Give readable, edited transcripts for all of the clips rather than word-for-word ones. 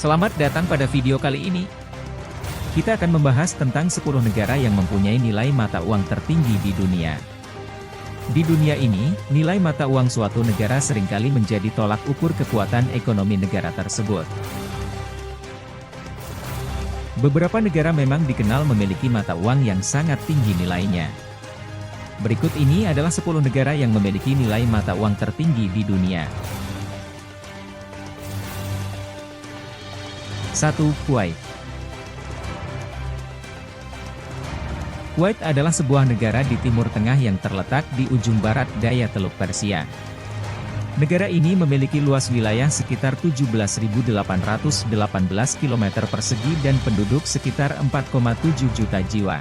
Selamat datang pada video kali ini. Kita akan membahas tentang 10 negara yang mempunyai nilai mata uang tertinggi di dunia. Di dunia ini, nilai mata uang suatu negara seringkali menjadi tolak ukur kekuatan ekonomi negara tersebut. Beberapa negara memang dikenal memiliki mata uang yang sangat tinggi nilainya. Berikut ini adalah 10 negara yang memiliki nilai mata uang tertinggi di dunia. 1. Kuwait. Kuwait adalah sebuah negara di Timur Tengah yang terletak di ujung barat daya Teluk Persia. Negara ini memiliki luas wilayah sekitar 17.818 km persegi dan penduduk sekitar 4,7 juta jiwa.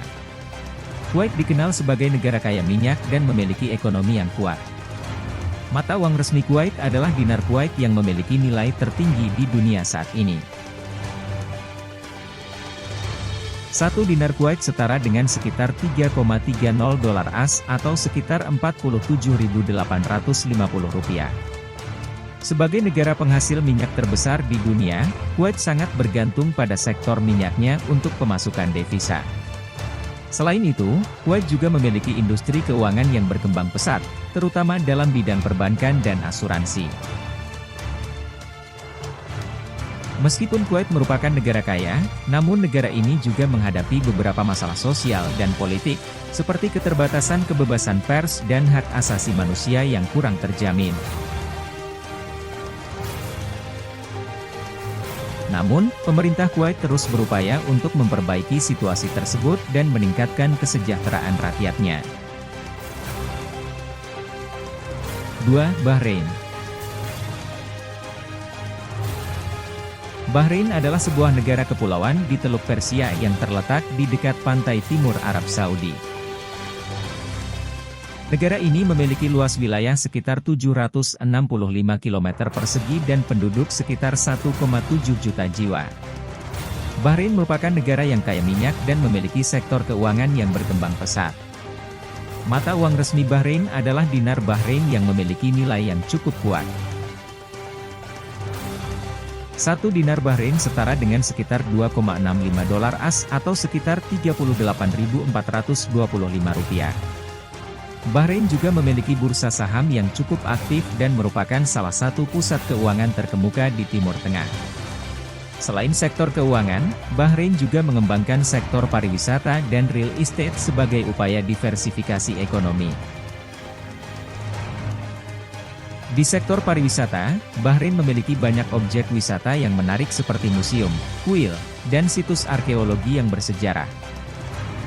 Kuwait dikenal sebagai negara kaya minyak dan memiliki ekonomi yang kuat. Mata uang resmi Kuwait adalah dinar Kuwait yang memiliki nilai tertinggi di dunia saat ini. 1 dinar Kuwait setara dengan sekitar 3,30 dolar AS atau sekitar Rp47.850. Sebagai negara penghasil minyak terbesar di dunia, Kuwait sangat bergantung pada sektor minyaknya untuk pemasukan devisa. Selain itu, Kuwait juga memiliki industri keuangan yang berkembang pesat, terutama dalam bidang perbankan dan asuransi. Meskipun Kuwait merupakan negara kaya, namun negara ini juga menghadapi beberapa masalah sosial dan politik, seperti keterbatasan kebebasan pers dan hak asasi manusia yang kurang terjamin. Namun, pemerintah Kuwait terus berupaya untuk memperbaiki situasi tersebut dan meningkatkan kesejahteraan rakyatnya. 2. Bahrain. Bahrain adalah sebuah negara kepulauan di Teluk Persia yang terletak di dekat pantai timur Arab Saudi. Negara ini memiliki luas wilayah sekitar 765 km persegi dan penduduk sekitar 1,7 juta jiwa. Bahrain merupakan negara yang kaya minyak dan memiliki sektor keuangan yang berkembang pesat. Mata uang resmi Bahrain adalah dinar Bahrain yang memiliki nilai yang cukup kuat. 1 dinar Bahrain setara dengan sekitar 2,65 dolar AS atau sekitar Rp38.425. Bahrain juga memiliki bursa saham yang cukup aktif dan merupakan salah satu pusat keuangan terkemuka di Timur Tengah. Selain sektor keuangan, Bahrain juga mengembangkan sektor pariwisata dan real estate sebagai upaya diversifikasi ekonomi. Di sektor pariwisata, Bahrain memiliki banyak objek wisata yang menarik seperti museum, kuil, dan situs arkeologi yang bersejarah.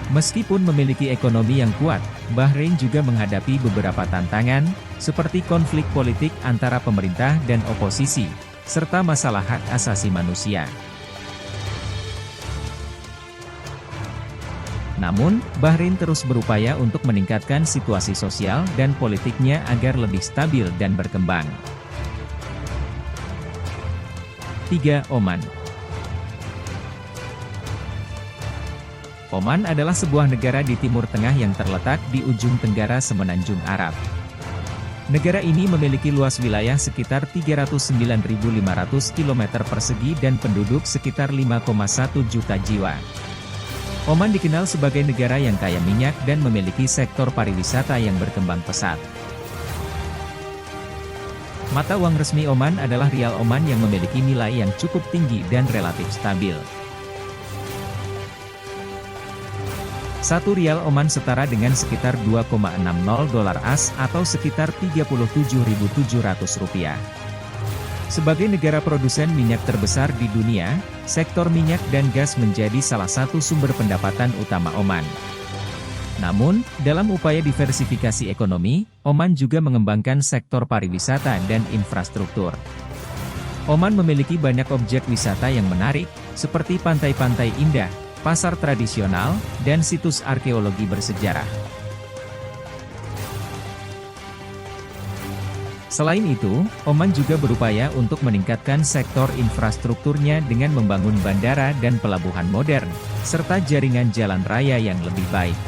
Meskipun memiliki ekonomi yang kuat, Bahrain juga menghadapi beberapa tantangan, seperti konflik politik antara pemerintah dan oposisi, serta masalah hak asasi manusia. Namun, Bahrain terus berupaya untuk meningkatkan situasi sosial dan politiknya agar lebih stabil dan berkembang. 3. Oman. Oman adalah sebuah negara di Timur Tengah yang terletak di ujung tenggara Semenanjung Arab. Negara ini memiliki luas wilayah sekitar 309.500 km persegi dan penduduk sekitar 5,1 juta jiwa. Oman dikenal sebagai negara yang kaya minyak dan memiliki sektor pariwisata yang berkembang pesat. Mata uang resmi Oman adalah rial Oman yang memiliki nilai yang cukup tinggi dan relatif stabil. 1 rial Oman setara dengan sekitar 2,60 dolar AS atau sekitar Rp37.700. Sebagai negara produsen minyak terbesar di dunia, sektor minyak dan gas menjadi salah satu sumber pendapatan utama Oman. Namun, dalam upaya diversifikasi ekonomi, Oman juga mengembangkan sektor pariwisata dan infrastruktur. Oman memiliki banyak objek wisata yang menarik, seperti pantai-pantai indah, pasar tradisional, dan situs arkeologi bersejarah. Selain itu, Oman juga berupaya untuk meningkatkan sektor infrastrukturnya dengan membangun bandara dan pelabuhan modern, serta jaringan jalan raya yang lebih baik.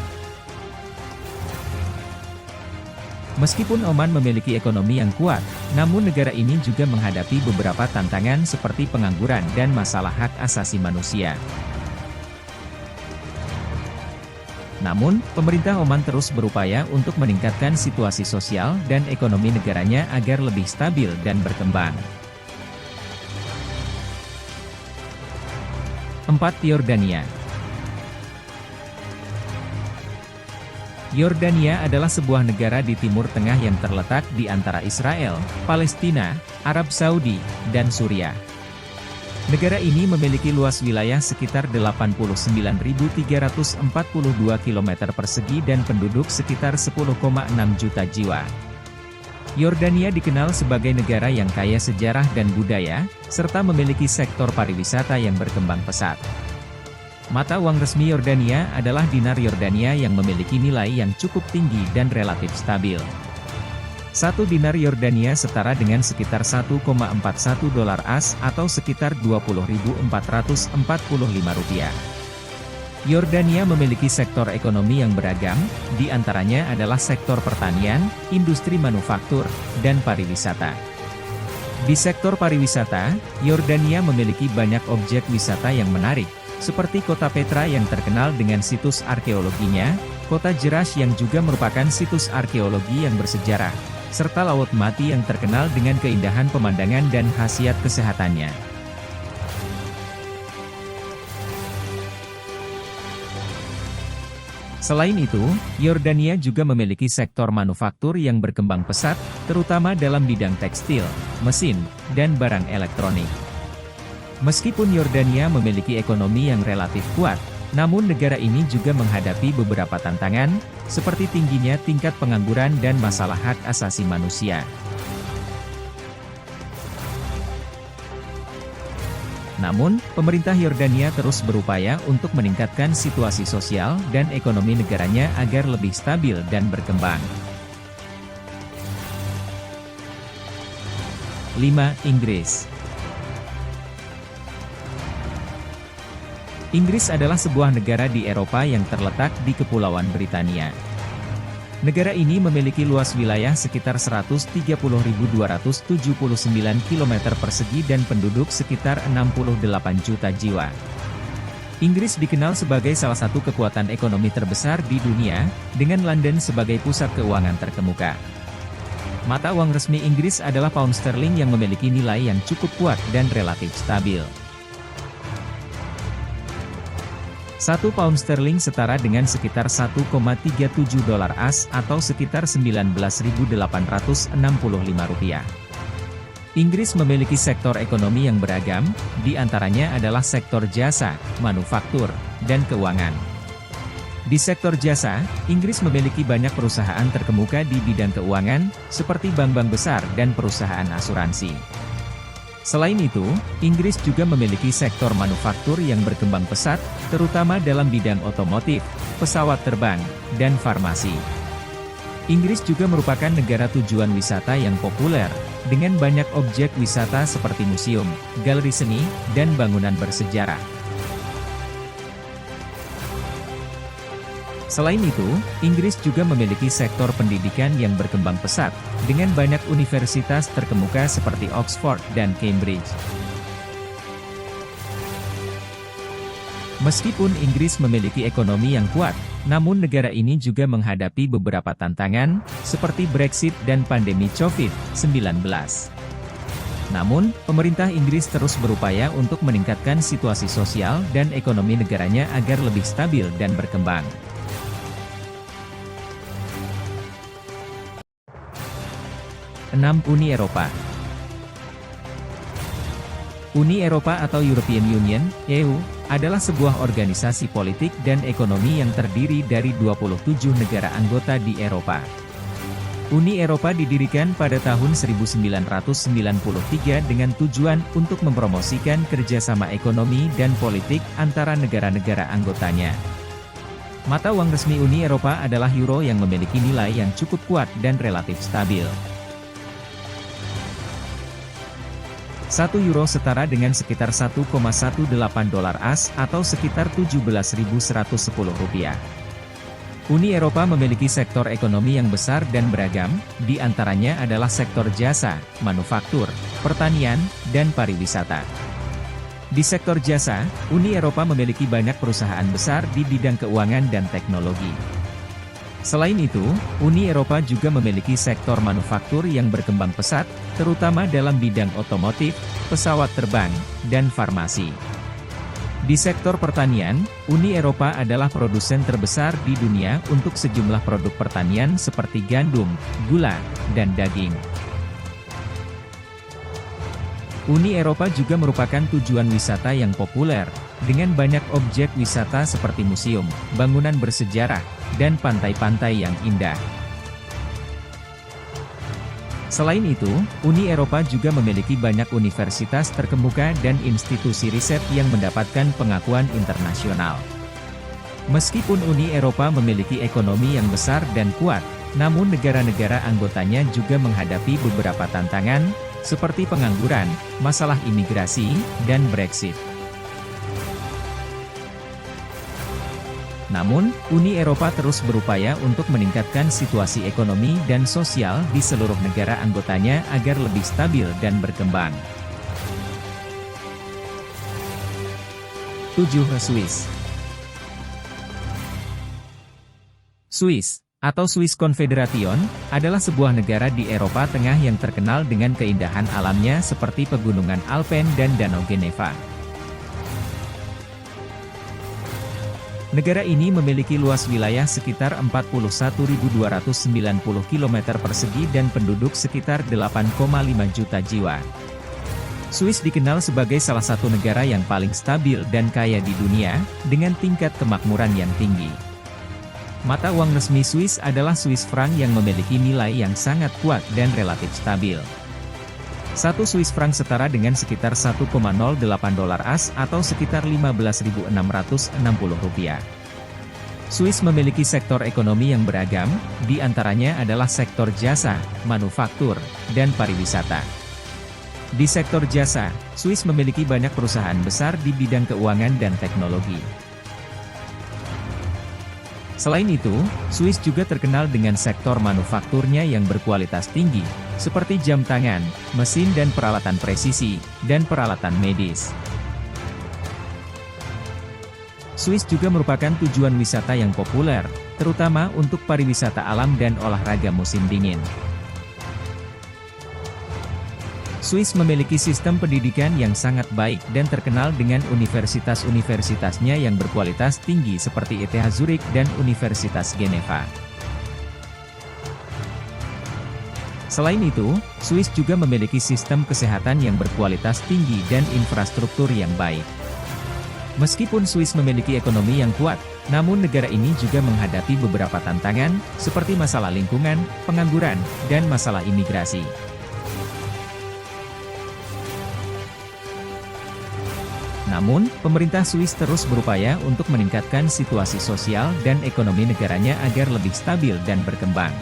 Meskipun Oman memiliki ekonomi yang kuat, namun negara ini juga menghadapi beberapa tantangan seperti pengangguran dan masalah hak asasi manusia. Namun, pemerintah Oman terus berupaya untuk meningkatkan situasi sosial dan ekonomi negaranya agar lebih stabil dan berkembang. 4. Yordania. Yordania adalah sebuah negara di Timur Tengah yang terletak di antara Israel, Palestina, Arab Saudi, dan Suriah. Negara ini memiliki luas wilayah sekitar 89.342 km persegi dan penduduk sekitar 10,6 juta jiwa. Yordania dikenal sebagai negara yang kaya sejarah dan budaya, serta memiliki sektor pariwisata yang berkembang pesat. Mata uang resmi Yordania adalah dinar Yordania yang memiliki nilai yang cukup tinggi dan relatif stabil. 1 dinar Yordania setara dengan sekitar 1,41 dolar AS atau sekitar Rp20.445. Yordania memiliki sektor ekonomi yang beragam, di antaranya adalah sektor pertanian, industri manufaktur, dan pariwisata. Di sektor pariwisata, Yordania memiliki banyak objek wisata yang menarik, seperti kota Petra yang terkenal dengan situs arkeologinya, kota Jerash yang juga merupakan situs arkeologi yang bersejarah, serta Laut Mati yang terkenal dengan keindahan pemandangan dan khasiat kesehatannya. Selain itu, Yordania juga memiliki sektor manufaktur yang berkembang pesat, terutama dalam bidang tekstil, mesin, dan barang elektronik. Meskipun Yordania memiliki ekonomi yang relatif kuat, namun negara ini juga menghadapi beberapa tantangan, seperti tingginya tingkat pengangguran dan masalah hak asasi manusia. Namun, pemerintah Yordania terus berupaya untuk meningkatkan situasi sosial dan ekonomi negaranya agar lebih stabil dan berkembang. 5. Inggris. Inggris adalah sebuah negara di Eropa yang terletak di Kepulauan Britania. Negara ini memiliki luas wilayah sekitar 130.279 km persegi dan penduduk sekitar 68 juta jiwa. Inggris dikenal sebagai salah satu kekuatan ekonomi terbesar di dunia, dengan London sebagai pusat keuangan terkemuka. Mata uang resmi Inggris adalah pound sterling yang memiliki nilai yang cukup kuat dan relatif stabil. 1 pound sterling setara dengan sekitar 1,37 dolar AS atau sekitar Rp19.865. Inggris memiliki sektor ekonomi yang beragam, di antaranya adalah sektor jasa, manufaktur, dan keuangan. Di sektor jasa, Inggris memiliki banyak perusahaan terkemuka di bidang keuangan, seperti bank-bank besar dan perusahaan asuransi. Selain itu, Inggris juga memiliki sektor manufaktur yang berkembang pesat, terutama dalam bidang otomotif, pesawat terbang, dan farmasi. Inggris juga merupakan negara tujuan wisata yang populer, dengan banyak objek wisata seperti museum, galeri seni, dan bangunan bersejarah. Selain itu, Inggris juga memiliki sektor pendidikan yang berkembang pesat, dengan banyak universitas terkemuka seperti Oxford dan Cambridge. Meskipun Inggris memiliki ekonomi yang kuat, namun negara ini juga menghadapi beberapa tantangan, seperti Brexit dan pandemi COVID-19. Namun, pemerintah Inggris terus berupaya untuk meningkatkan situasi sosial dan ekonomi negaranya agar lebih stabil dan berkembang. 6. Uni Eropa. Uni Eropa atau European Union, EU, adalah sebuah organisasi politik dan ekonomi yang terdiri dari 27 negara anggota di Eropa. Uni Eropa didirikan pada tahun 1993 dengan tujuan untuk mempromosikan kerjasama ekonomi dan politik antara negara-negara anggotanya. Mata uang resmi Uni Eropa adalah euro yang memiliki nilai yang cukup kuat dan relatif stabil. 1 euro setara dengan sekitar 1,18 dolar AS atau sekitar Rp17.110. Uni Eropa memiliki sektor ekonomi yang besar dan beragam, di antaranya adalah sektor jasa, manufaktur, pertanian, dan pariwisata. Di sektor jasa, Uni Eropa memiliki banyak perusahaan besar di bidang keuangan dan teknologi. Selain itu, Uni Eropa juga memiliki sektor manufaktur yang berkembang pesat, terutama dalam bidang otomotif, pesawat terbang, dan farmasi. Di sektor pertanian, Uni Eropa adalah produsen terbesar di dunia untuk sejumlah produk pertanian seperti gandum, gula, dan daging. Uni Eropa juga merupakan tujuan wisata yang populer, dengan banyak objek wisata seperti museum, bangunan bersejarah, dan pantai-pantai yang indah. Selain itu, Uni Eropa juga memiliki banyak universitas terkemuka dan institusi riset yang mendapatkan pengakuan internasional. Meskipun Uni Eropa memiliki ekonomi yang besar dan kuat, namun negara-negara anggotanya juga menghadapi beberapa tantangan, seperti pengangguran, masalah imigrasi, dan Brexit. Namun, Uni Eropa terus berupaya untuk meningkatkan situasi ekonomi dan sosial di seluruh negara anggotanya agar lebih stabil dan berkembang. 7. Swiss. Swiss, atau Swiss Confederation, adalah sebuah negara di Eropa Tengah yang terkenal dengan keindahan alamnya seperti pegunungan Alpen dan Danau Geneva. Negara ini memiliki luas wilayah sekitar 41.290 km persegi dan penduduk sekitar 8,5 juta jiwa. Swiss dikenal sebagai salah satu negara yang paling stabil dan kaya di dunia, dengan tingkat kemakmuran yang tinggi. Mata uang resmi Swiss adalah Swiss franc yang memiliki nilai yang sangat kuat dan relatif stabil. 1 Swiss franc setara dengan sekitar 1,08 dolar AS atau sekitar Rp15.660. Swiss memiliki sektor ekonomi yang beragam, di antaranya adalah sektor jasa, manufaktur, dan pariwisata. Di sektor jasa, Swiss memiliki banyak perusahaan besar di bidang keuangan dan teknologi. Selain itu, Swiss juga terkenal dengan sektor manufakturnya yang berkualitas tinggi, seperti jam tangan, mesin dan peralatan presisi, dan peralatan medis. Swiss juga merupakan tujuan wisata yang populer, terutama untuk pariwisata alam dan olahraga musim dingin. Swiss memiliki sistem pendidikan yang sangat baik dan terkenal dengan universitas-universitasnya yang berkualitas tinggi seperti ETH Zurich dan Universitas Geneva. Selain itu, Swiss juga memiliki sistem kesehatan yang berkualitas tinggi dan infrastruktur yang baik. Meskipun Swiss memiliki ekonomi yang kuat, namun negara ini juga menghadapi beberapa tantangan, seperti masalah lingkungan, pengangguran, dan masalah imigrasi. Namun, pemerintah Swiss terus berupaya untuk meningkatkan situasi sosial dan ekonomi negaranya agar lebih stabil dan berkembang.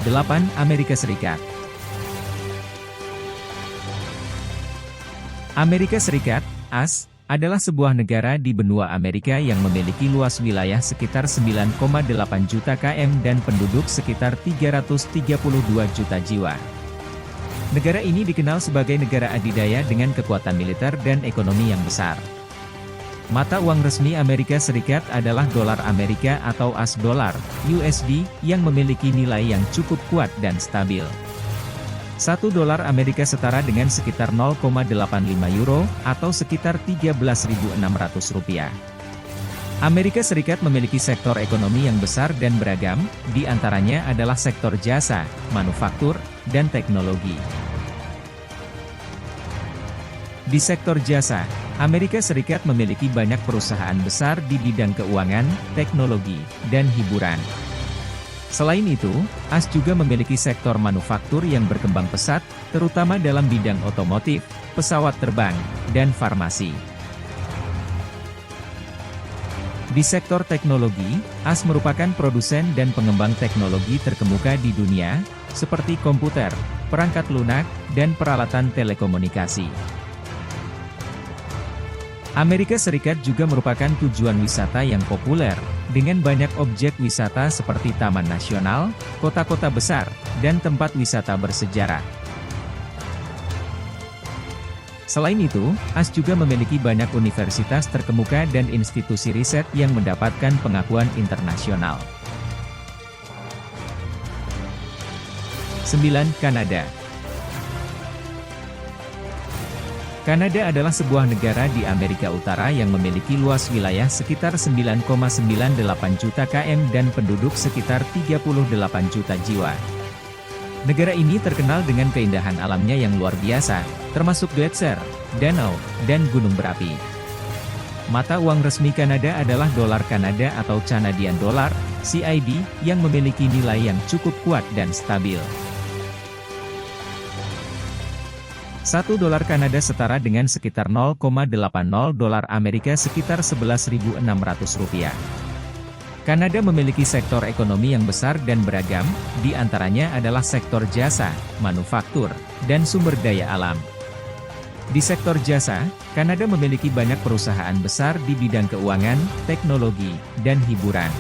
8. Amerika Serikat. Amerika Serikat, AS, adalah sebuah negara di benua Amerika yang memiliki luas wilayah sekitar 9,8 juta km dan penduduk sekitar 332 juta jiwa. Negara ini dikenal sebagai negara adidaya dengan kekuatan militer dan ekonomi yang besar. Mata uang resmi Amerika Serikat adalah dolar Amerika atau AS dolar, USD, yang memiliki nilai yang cukup kuat dan stabil. 1 dolar Amerika setara dengan sekitar 0,85 euro, atau sekitar Rp13.600. Amerika Serikat memiliki sektor ekonomi yang besar dan beragam, di antaranya adalah sektor jasa, manufaktur, dan teknologi. Di sektor jasa, Amerika Serikat memiliki banyak perusahaan besar di bidang keuangan, teknologi, dan hiburan. Selain itu, AS juga memiliki sektor manufaktur yang berkembang pesat, terutama dalam bidang otomotif, pesawat terbang, dan farmasi. Di sektor teknologi, AS merupakan produsen dan pengembang teknologi terkemuka di dunia, seperti komputer, perangkat lunak, dan peralatan telekomunikasi. Amerika Serikat juga merupakan tujuan wisata yang populer, dengan banyak objek wisata seperti taman nasional, kota-kota besar, dan tempat wisata bersejarah. Selain itu, AS juga memiliki banyak universitas terkemuka dan institusi riset yang mendapatkan pengakuan internasional. 9. Kanada. Kanada adalah sebuah negara di Amerika Utara yang memiliki luas wilayah sekitar 9,98 juta km dan penduduk sekitar 38 juta jiwa. Negara ini terkenal dengan keindahan alamnya yang luar biasa, termasuk gletser, danau, dan gunung berapi. Mata uang resmi Kanada adalah dolar Kanada atau Canadian Dollar, CAD, yang memiliki nilai yang cukup kuat dan stabil. 1 dolar Kanada setara dengan sekitar 0,80 dolar Amerika sekitar 11.600 rupiah. Kanada memiliki sektor ekonomi yang besar dan beragam, di antaranya adalah sektor jasa, manufaktur, dan sumber daya alam. Di sektor jasa, Kanada memiliki banyak perusahaan besar di bidang keuangan, teknologi, dan hiburan.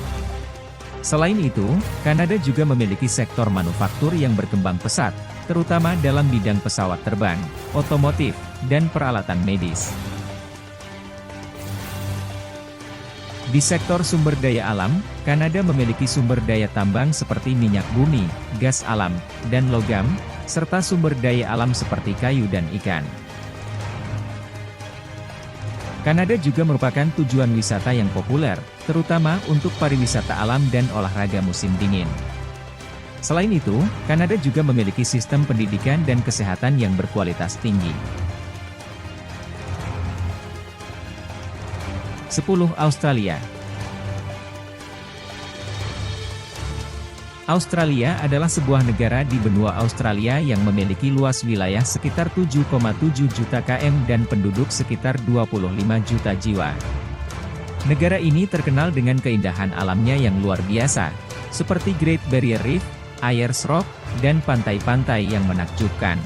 Selain itu, Kanada juga memiliki sektor manufaktur yang berkembang pesat, terutama dalam bidang pesawat terbang, otomotif, dan peralatan medis. Di sektor sumber daya alam, Kanada memiliki sumber daya tambang seperti minyak bumi, gas alam, dan logam, serta sumber daya alam seperti kayu dan ikan. Kanada juga merupakan tujuan wisata yang populer, terutama untuk pariwisata alam dan olahraga musim dingin. Selain itu, Kanada juga memiliki sistem pendidikan dan kesehatan yang berkualitas tinggi. 10. Australia. Australia adalah sebuah negara di benua Australia yang memiliki luas wilayah sekitar 7,7 juta km dan penduduk sekitar 25 juta jiwa. Negara ini terkenal dengan keindahan alamnya yang luar biasa, seperti Great Barrier Reef, Ayers Rock, dan pantai-pantai yang menakjubkan.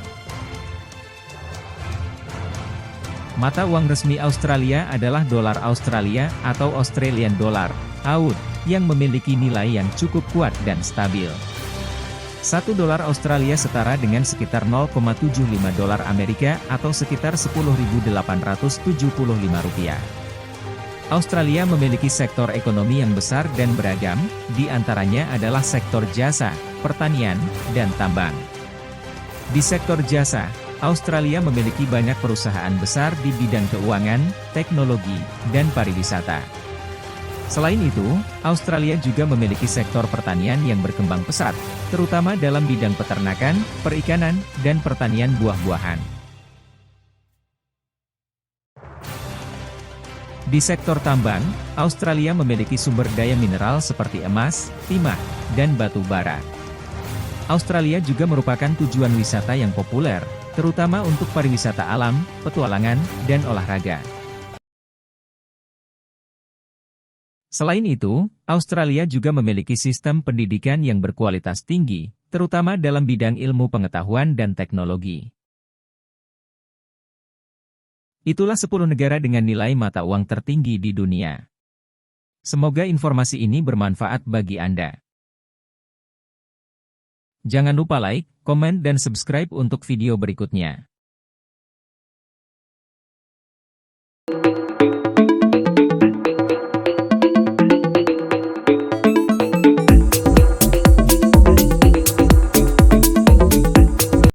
Mata uang resmi Australia adalah dolar Australia atau Australian Dollar, AUD, yang memiliki nilai yang cukup kuat dan stabil. 1 dolar Australia setara dengan sekitar 0,75 dolar Amerika atau sekitar 10.875 rupiah. Australia memiliki sektor ekonomi yang besar dan beragam, di antaranya adalah sektor jasa, pertanian, dan tambang. Di sektor jasa, Australia memiliki banyak perusahaan besar di bidang keuangan, teknologi, dan pariwisata. Selain itu, Australia juga memiliki sektor pertanian yang berkembang pesat, terutama dalam bidang peternakan, perikanan, dan pertanian buah-buahan. Di sektor tambang, Australia memiliki sumber daya mineral seperti emas, timah, dan batu bara. Australia juga merupakan tujuan wisata yang populer, terutama untuk pariwisata alam, petualangan, dan olahraga. Selain itu, Australia juga memiliki sistem pendidikan yang berkualitas tinggi, terutama dalam bidang ilmu pengetahuan dan teknologi. Itulah 10 negara dengan nilai mata uang tertinggi di dunia. Semoga informasi ini bermanfaat bagi Anda. Jangan lupa like, komen dan subscribe untuk video berikutnya.